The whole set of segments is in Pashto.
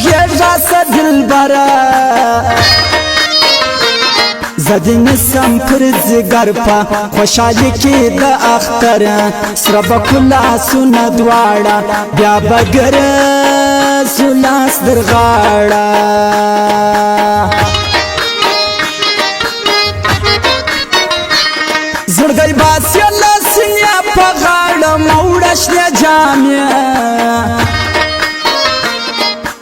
غیږه سه دلبره زدی نسم پر زگر پا خوشحالی کی دا اختر سره بکو لاسونه دواړه بیا بگر سلاس در غاړه زړګی باسی لسنیا په غاړه موړه شنه جامې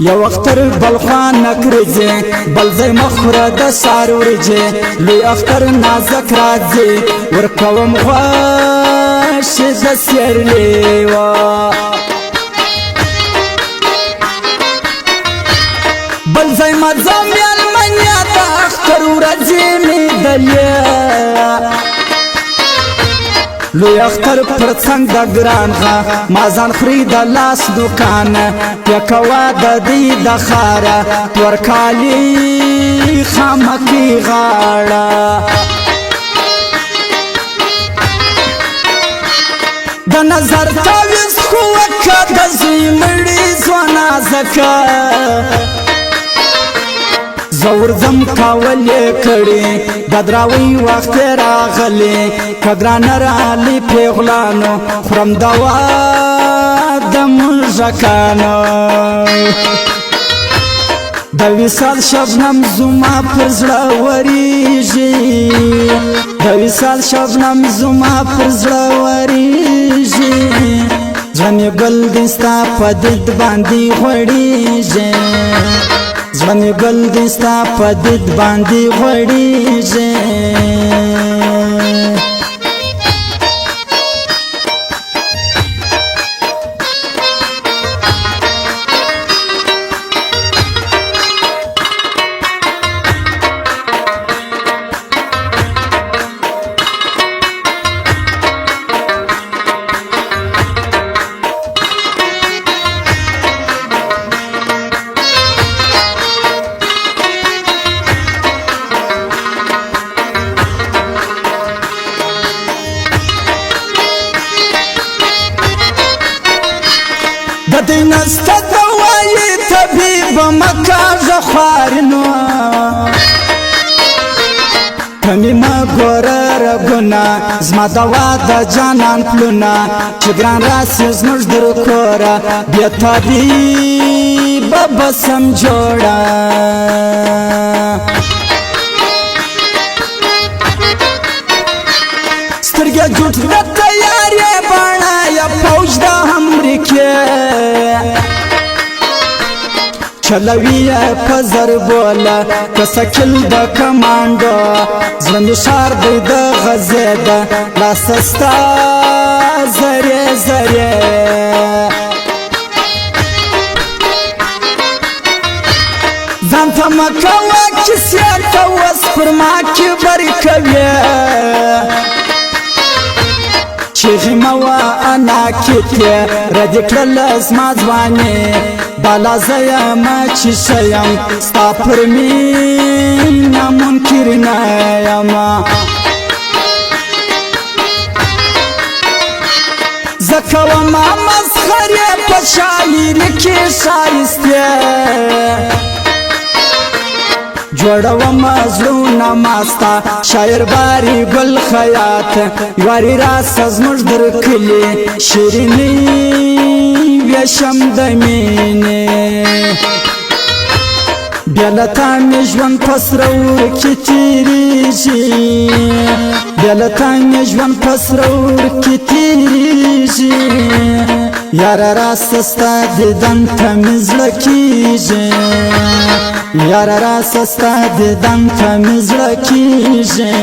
یو اختر بلخوان نکرځي بل ځای مخوره د سار ورځي لوی اختر نازک راځي ورکوم غواش د سیرلی وا بل ځای مزه میلمنیا د اختر ورځي می دلیا لوی اختر پر څنګ د ګران غا مازان خري د لاس دکان پکوا د دې د خاره ورکالي خامکی غاړه د نظر تاویز خو وکړه د زمړي ځوانه زکه زور زم کاولې کړي بدراوي وخت راغلي کګران رالی پیغلانو خرم دوا د مژکانو د وصال شبنم زما پر زړه وريږي د وصال شبنم زما پر زړه وريږي ځنې ګل دستا په دد باندې غړيږي زمنی گل دستا پا دید باندی غړیږي دینسته دوایی طبیب مکا غخارنو کمی ما گوره رگونا زما دوا دا جانان پلونا چه گران راسی زموش در کورا بیا طبیب بسم جوڑا سترگه جوٹ دا تیاری بانا یا پوش دا امریکه چلوی پزر بولا کسکل دا کمانڈو زلمی شار دی دا غزی دا لاسستا زری زری زانتا مکاوا کسیتا وسپرما کی بری کوی چیغی موا انا کتی ردی کلل ازما زوانی بالا زیم چی شیم ستا پر مینا منکر نیم زکو ما مسخری پشایری کی شایستی جوړو مزلونه ماستا شاعر باری گل خیات یواری راس زموږ در کلی شیرینی ویشم د مینې بیا لتا مې ژوند په سره اور کې تېرېږي بیا لتا مې ژوند په سره اور کې تېرېږي یاره راسته ستا دیدن ته مې زړه کېږي یاره راسته ستا دیدن ته مې زړه کېږي